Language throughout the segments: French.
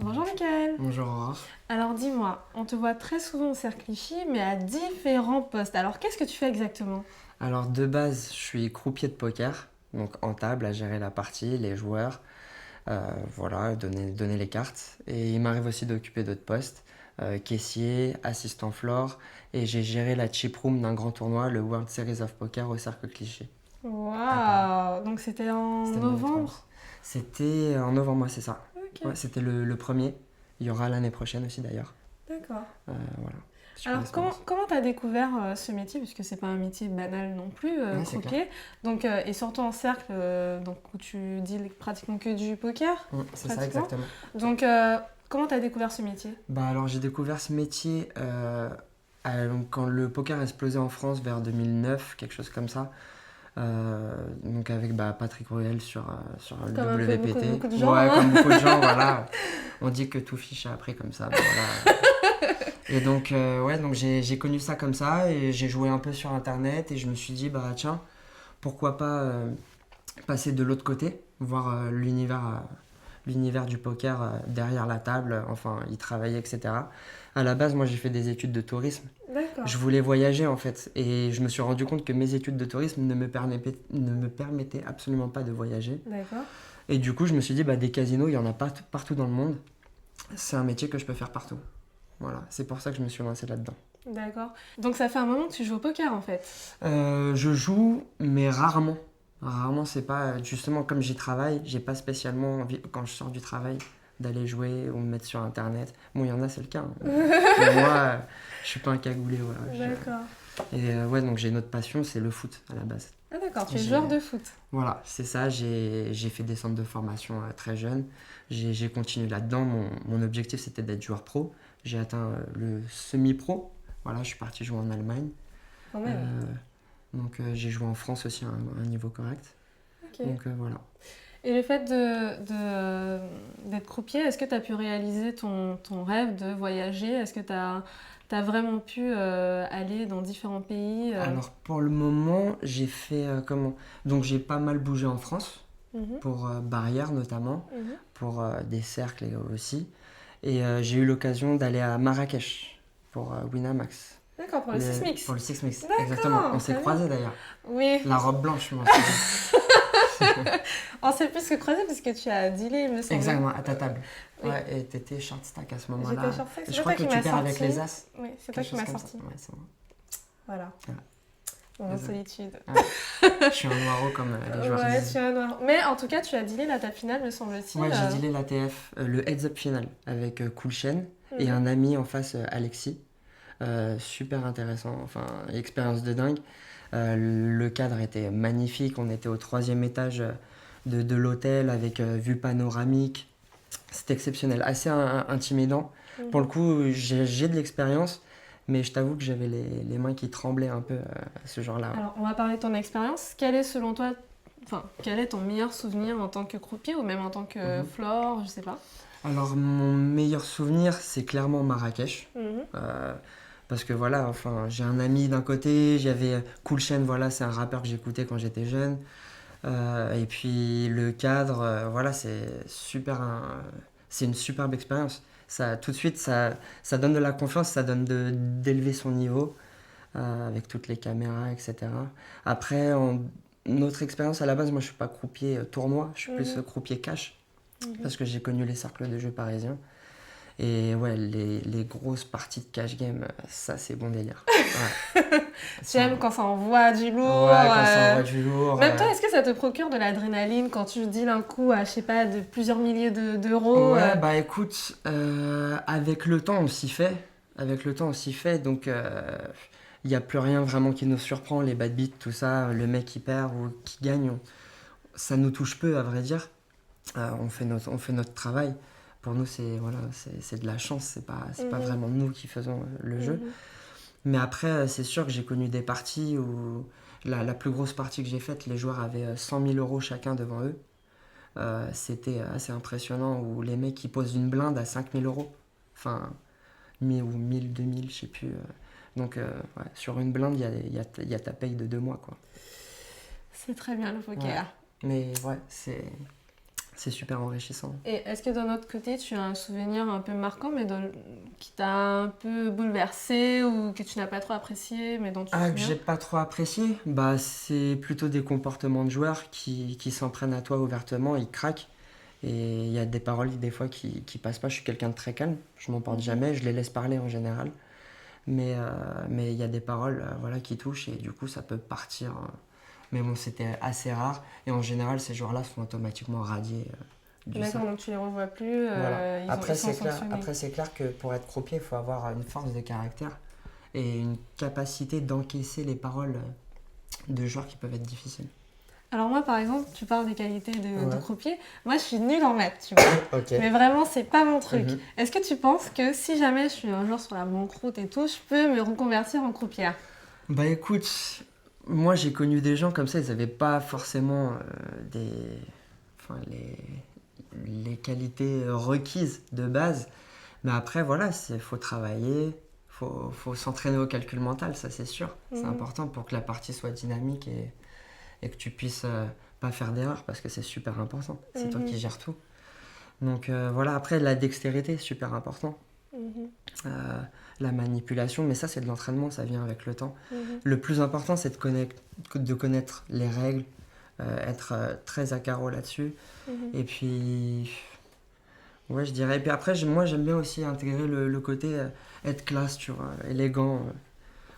Bonjour Mickaël. Bonjour Aurore. Alors dis-moi, on te voit très souvent au Cercle Clichy, mais à différents postes. Alors qu'est-ce que tu fais exactement? Alors de base, je suis croupier de poker, donc en table à gérer la partie, les joueurs, voilà, donner les cartes. Et il m'arrive aussi d'occuper d'autres postes, caissier, assistant floor, et j'ai géré la chip room d'un grand tournoi, le World Series of Poker au Cercle Clichy. À Paris. Waouh! Donc c'était en C'était une belle novembre? expérience. C'était en novembre, ouais, c'est ça. Ok, Ouais, c'était le premier. Il y aura l'année prochaine aussi d'ailleurs. d'accord. Voilà. Super Alors expérience. comment t'as découvert ce métier, puisque c'est pas un métier banal non plus, Ouais, c'est croupier. Donc, et surtout en cercle, donc, où tu dis pratiquement que du poker, C'est ça pratiquement. exactement. Donc comment t'as découvert ce métier? Bah alors j'ai découvert ce métier quand le poker a explosé en France vers 2009, quelque chose comme ça. Donc avec Patrick Royal sur le Comme un peu WPT. beaucoup de gens, Ouais, hein. comme beaucoup de gens, voilà. On dit que tout fiche a appris comme ça. Bah, voilà. Et donc, donc j'ai connu ça comme ça et j'ai joué un peu sur internet et je me suis dit, bah tiens, pourquoi pas passer de l'autre côté, voir l'univers du poker derrière la table, enfin y travailler, etc. À la base, moi j'ai fait des études de tourisme. D'accord, Je voulais voyager en fait et je me suis rendu compte que mes études de tourisme ne me permettaient absolument pas de voyager. d'accord. Et du coup, je me suis dit, des casinos, il y en a partout dans le monde. C'est un métier que je peux faire partout. Voilà, c'est pour ça que je me suis lancé là-dedans. D'accord. Donc ça fait un moment que tu joues au poker en fait. Je joue, mais rarement. Rarement, c'est pas. Justement, comme j'y travaille, j'ai pas spécialement envie, quand je sors du travail, d'aller jouer ou me mettre sur internet. Bon, il y en a, c'est le cas, hein. Mais moi, je suis pas un cagoulé, voilà. D'accord. Et donc j'ai une autre passion, c'est le foot à la base. Ah d'accord, tu es J'ai- joueur de foot. Voilà, c'est ça. J'ai fait des centres de formation très jeune. J'ai continué là-dedans. Mon objectif, c'était d'être joueur pro. J'ai atteint le semi-pro. Voilà, je suis parti jouer en Allemagne. Quand même. Donc j'ai joué en France aussi à un niveau correct. Ok. Donc voilà. Et le fait d'être croupier, est-ce que tu as pu réaliser ton rêve de voyager? Est-ce que tu as vraiment pu aller dans différents pays Alors pour le moment, j'ai fait comment? Donc j'ai pas mal bougé en France, Mhm, pour Barrière notamment, mhm. pour des cercles aussi. Et j'ai eu l'occasion d'aller à Marrakech pour Winamax. D'accord, pour le Sismix. Pour le Six Mix, D'accord, exactement. On s'est très croisés d'ailleurs. Oui, La robe blanche, moi. souviens. on s'est plus que croisé parce que tu as dealé, il me semble. Exactement, à ta table. Oui. Ouais, et t'étais short stack à ce moment-là. J'étais short stack, Et c'est je pas crois toi que qui tu m'as perds avec sorti. les as. Oui, c'est toi Quelque qui m'as chose comme sorti. ça. Ouais, c'est moi. Voilà. Voilà. Mon Désolé. solitude. Je suis un noiro comme les joueurs Ouais, disent. tu as noir. Mais en tout cas, tu as dealé la table finale, me semble-t-il. Ouais, j'ai dealé l'ATF, le heads up final avec Cool Shen et un ami en face, Alexis. Super intéressant, enfin, expérience de dingue. Le cadre était magnifique, on était au 3e étage de l'hôtel avec vue panoramique. C'était exceptionnel, assez intimidant. Mhm. Pour le coup, j'ai de l'expérience, mais je t'avoue que j'avais les mains qui tremblaient un peu ce jour-là. Alors, on va parler de ton expérience. Quel est selon toi, enfin, quel est ton meilleur souvenir en tant que croupier ou même en tant que Mhm. floor, je sais pas. Alors, mon meilleur souvenir, c'est clairement Marrakech. Mhm. Parce que voilà, enfin, j'ai un ami d'un côté, j'avais Cool Chain, voilà, c'est un rappeur que j'écoutais quand j'étais jeune. Et puis le cadre, voilà, c'est une superbe expérience. Ça, tout de suite, ça donne de la confiance, ça donne d'élever son niveau avec toutes les caméras, etc. Après, notre expérience à la base, moi je suis pas croupier tournoi, je suis plus Mhm. croupier cash Mhm. parce que j'ai connu les cercles de jeux parisiens. Et ouais, les grosses parties de cash game, ça c'est bon délire. Ouais. Tu aimes quand ça envoie du lourd. Ouais, quand ça envoie du lourd. Même toi, est-ce que ça te procure de l'adrénaline quand tu deals un coup à, je sais pas, de plusieurs milliers d'euros Ouais, écoute, avec le temps on s'y fait. Avec le temps on s'y fait, donc il n'y a plus rien vraiment qui nous surprend, les bad beats, tout ça, le mec qui perd ou qui gagne, ça nous touche peu à vrai dire. On fait notre travail. Pour nous, c'est de la chance, c'est pas Mhm. vraiment nous qui faisons le jeu. Mhm. Mais après, c'est sûr que j'ai connu des parties où la plus grosse partie que j'ai faite, les joueurs avaient 100 000 euros chacun devant eux. C'était assez impressionnant où les mecs ils posent une blinde à 5 000 euros. Enfin, 1000 ou 1000, 2000, je sais plus. Donc, ouais, sur une blinde, il y a ta paye de 2 mois, quoi. C'est très bien le poker. Ouais. Mais ouais, c'est super enrichissant. Et est-ce que d'un autre côté, tu as un souvenir un peu marquant, mais qui t'a un peu bouleversé ou que tu n'as pas trop apprécié, mais dont tu te Ah, que souviens? j'ai pas trop apprécié, bah c'est plutôt des comportements de joueurs qui s'en prennent à toi ouvertement, ils craquent. Et il y a des paroles des fois qui passent pas. Je suis quelqu'un de très calme, je m'en porte jamais, je les laisse parler en général. Mais il y a des paroles voilà, qui touchent et du coup ça peut partir. Mais bon, c'était assez rare. Et en général, ces joueurs-là sont automatiquement radiés du D'accord, cercle. donc tu les revois plus, Voilà. ils sont sanctionnés. Après, c'est clair que pour être croupier, il faut avoir une force de caractère et une capacité d'encaisser les paroles de joueurs qui peuvent être difficiles. Alors moi, par exemple, tu parles des qualités de Ouais. croupier. Moi, je suis nulle en maths, tu vois. Ok. Mais vraiment, c'est pas mon truc. Mhm. Est-ce que tu penses que si jamais je suis un jour sur la banqueroute et tout, je peux me reconvertir en croupière? Bah écoute, moi j'ai connu des gens comme ça, ils n'avaient pas forcément enfin, les qualités requises de base. Mais après, voilà, faut travailler, faut s'entraîner au calcul mental, ça c'est sûr. C'est Mhm. important pour que la partie soit dynamique et que tu puisses pas faire d'erreur parce que c'est super important. C'est toi qui gères tout. Donc voilà, après la dextérité, super important. Mhm. La manipulation, mais ça c'est de l'entraînement, ça vient avec le temps. Mhm. Le plus important c'est de connaître les règles, être très à carreau là-dessus. Mhm. Et puis, ouais, je dirais. Et puis après, moi j'aime bien aussi intégrer le côté être classe, tu vois, élégant,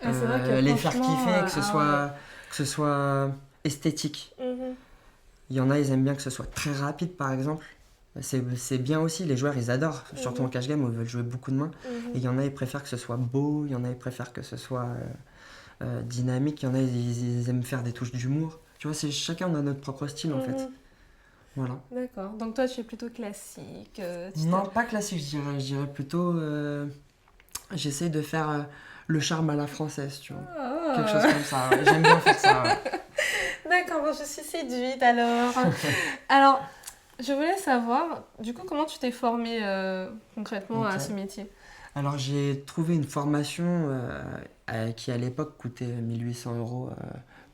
Ah, c'est vrai que les faire franchement, kiffer, ah que ce soit esthétique. ouais. Mhm. Il y en a, ils aiment bien que ce soit très rapide par exemple. C'est bien aussi, les joueurs ils adorent, surtout en cash game où ils veulent jouer beaucoup de mains. Mhm. Et il y en a, ils préfèrent que ce soit beau, il y en a, ils préfèrent que ce soit dynamique, il y en a, ils aiment faire des touches d'humour. Tu vois, chacun a notre propre style en fait. Mhm. Voilà. D'accord. Donc toi, tu es plutôt classique. Non, pas classique, je dirais plutôt. J'essaie de faire le charme à la française, tu vois. Quelque chose Ah. comme ça, ouais. J'aime bien faire ça, ouais. D'accord, bon, je suis séduite alors. Alors, je voulais savoir, du coup, comment tu t'es formée concrètement à Ok. ce métier? Alors, j'ai trouvé une formation qui, à l'époque, coûtait 1 800 €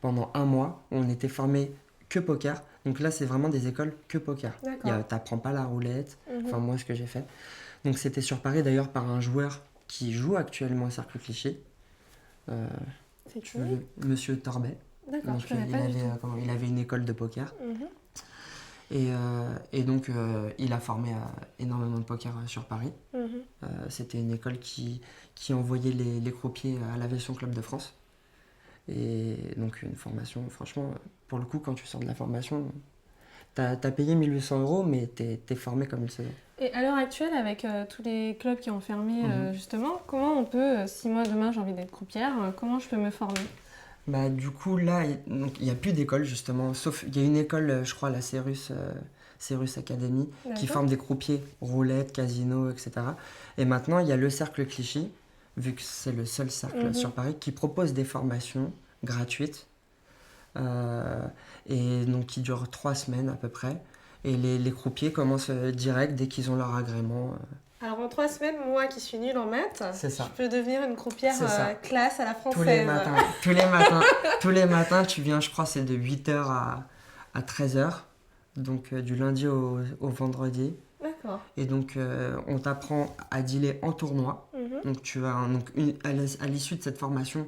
pendant un mois. On était formé que poker. Donc là, c'est vraiment des écoles que poker. D'accord. T'apprends pas la roulette. Mhm. Enfin, moi, ce que j'ai fait. Donc, c'était sur Paris, d'ailleurs, par un joueur qui joue actuellement au Cercle Cliché, C'est qui? Monsieur Torbet. D'accord, Donc, je connais pas du tout. il avait une école de poker. Mhm. Et donc, il a formé énormément de poker sur Paris. Mhm. C'était une école qui envoyait les croupiers à l'Aviation Club de France. Et donc, une formation, franchement, pour le coup, quand tu sors de la formation, t'as payé 1 800 €, mais t'es formé comme il se doit. Et à l'heure actuelle, avec tous les clubs qui ont fermé, Mhm. justement, comment on peut, si moi demain j'ai envie d'être croupière, comment je peux me former? Bah, du coup, là, il n'y a plus d'école, justement. Sauf, il y a une école, je crois, la Cérus Academy, qui D'accord. forme des croupiers, roulette, casino, etc. Et maintenant, il y a le Cercle Clichy, vu que c'est le seul cercle Mhm. sur Paris, qui propose des formations gratuites. Et donc, qui durent 3 semaines à peu près. Et les croupiers commencent direct dès qu'ils ont leur agrément. Alors en 3 semaines, moi qui suis nulle en maths, C'est ça. je peux devenir une croupière C'est ça. classe à la Tous les française. matins, tous les matins, tu viens, je crois, c'est de 8h à 13h, donc du lundi au vendredi. D'accord. Et donc, on t'apprend à dealer en tournoi. Mhm. Donc, tu vas, à l'issue de cette formation,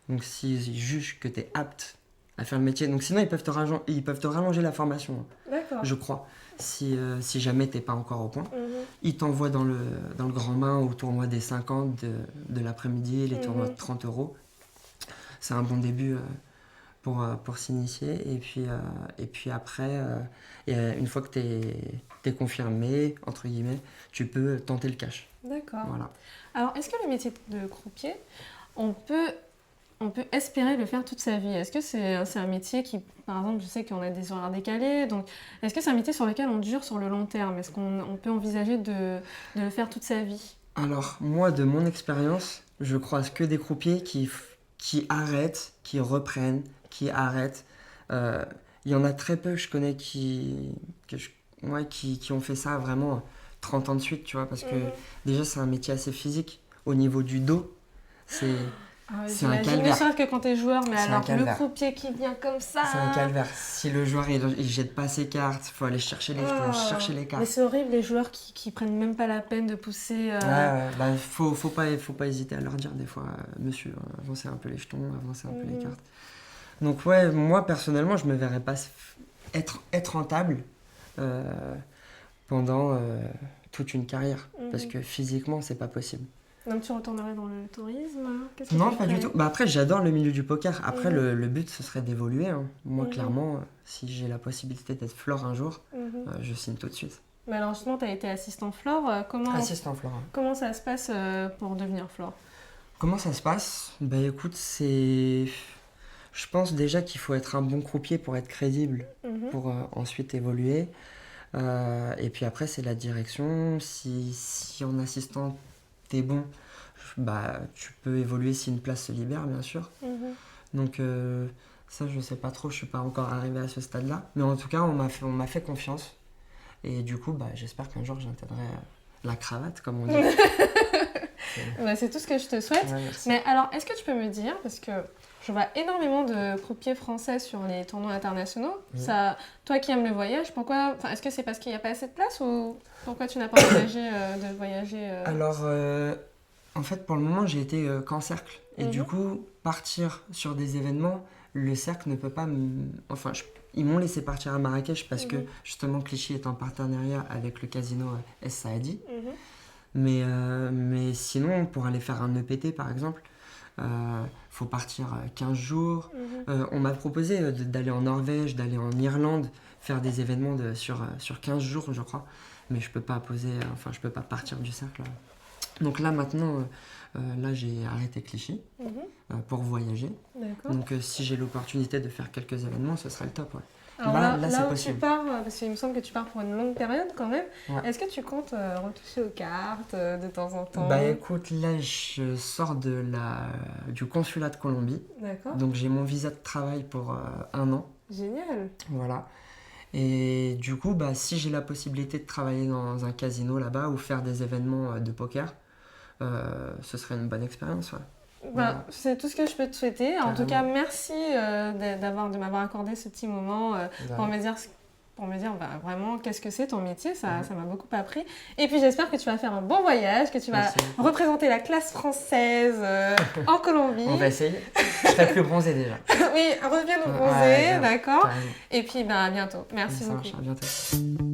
donc s'ils jugent que tu es apte à faire le métier, donc sinon ils peuvent te rallonger la formation, D'accord. je crois, si jamais t'es pas encore au point. Mhm. Ils t'envoient dans le grand main au tournoi des 50 de l'après-midi, les tournois de 30 €. C'est un bon début pour s'initier. Et puis après, une fois que t'es confirmé, entre guillemets, tu peux tenter le cash. D'accord. Voilà. Alors, est-ce que le métier de croupier, on peut espérer le faire toute sa vie? Est-ce que c'est un métier qui, par exemple, je sais qu'on a des horaires décalés, donc est-ce que c'est un métier sur lequel on dure sur le long terme? Est-ce qu'on peut envisager de le faire toute sa vie? Alors, moi, de mon expérience, je croise que des croupiers qui arrêtent, qui reprennent, qui arrêtent. Il y en a très peu que je connais qui ont fait ça vraiment 30 ans de suite, tu vois, parce que déjà, c'est un métier assez physique. Au niveau du dos, c'est Ah, c'est un j'imagine, calvaire. ne serait-ce que quand t'es joueur, mais C'est un alors le calvaire. croupier qui vient comme ça. C'est un calvaire. Si le joueur il jette pas ses cartes, faut aller chercher les jetons, Oh. chercher les Mais cartes. c'est horrible les joueurs qui prennent même pas la peine de pousser. Ouais, bah, faut pas hésiter à leur dire des fois, monsieur, avancez un peu les jetons, avancez un peu les cartes. Donc ouais, moi personnellement, je me verrais pas être rentable pendant toute une carrière, parce que physiquement, c'est pas possible. Donc tu retournerais dans le tourisme? Qu'est-ce que Non, tu pas du ferais? tout. Bah après, j'adore le milieu du poker. Après, le but, ce serait d'évoluer, hein. Moi, clairement, si j'ai la possibilité d'être floor un jour, je signe tout de suite. Mais alors justement, tu as été assistant floor. Assistant floor. Hein. Comment ça se passe pour devenir floor? Comment ça se passe? Bah écoute, c'est... Je pense déjà qu'il faut être un bon croupier pour être crédible, pour ensuite évoluer. Et puis après, c'est la direction. Si en assistant, t'es bon, bah tu peux évoluer si une place se libère, bien sûr. Donc ça, je sais pas trop, je suis pas encore arrivé à ce stade-là. Mais en tout cas, on m'a fait confiance. Et du coup, bah, j'espère qu'un jour, j'intégrerai la cravate, comme on dit. Bah, c'est tout ce que je te souhaite. Ouais, merci. Mais alors, est-ce que tu peux me dire, parce que je vois énormément de croupiers français sur les tournois internationaux, ça, toi qui aimes le voyage, pourquoi, est-ce que c'est parce qu'il n'y a pas assez de place ou pourquoi tu n'as pas envisagé de voyager Alors, en fait, pour le moment, j'ai été qu'en cercle. Et du coup, partir sur des événements, le cercle ne peut pas... Enfin, ils m'ont laissé partir à Marrakech parce que, justement, Clichy est en partenariat avec le casino Es Saadi. Mais sinon, pour aller faire un EPT, par exemple, faut partir 15 jours. On m'a proposé d'aller en Norvège, d'aller en Irlande, faire des événements sur 15 jours, je crois. Mais je peux pas je peux pas partir du cercle. Donc là, maintenant, là, j'ai arrêté Clichy pour voyager. D'accord. Donc si j'ai l'opportunité de faire quelques événements, ce serait le top. Ouais. Alors là, c'est où tu possible. pars, parce qu'il me semble que tu pars pour une longue période quand même, Ouais. est-ce que tu comptes retoucher aux cartes de temps en temps? Bah écoute, là, je sors du consulat de Colombie. D'accord. Donc j'ai mon visa de travail pour 1 an. Génial. Voilà. Et du coup, bah, si j'ai la possibilité de travailler dans un casino là-bas ou faire des événements de poker, ce serait une bonne expérience. Ouais. Bah, c'est tout ce que je peux te souhaiter. En tout cas, merci de m'avoir accordé ce petit moment pour me dire bah, vraiment qu'est-ce que c'est ton métier. Ça m'a beaucoup appris. Et puis j'espère que tu vas faire un bon voyage, que tu vas représenter la classe française en Colombie. On va essayer. Je serai plus bronzé déjà. Oui, reviens nous bronzer, Ouais, d'accord. carrément. Et puis bah, à bientôt. Merci Ça beaucoup. marche, à bientôt.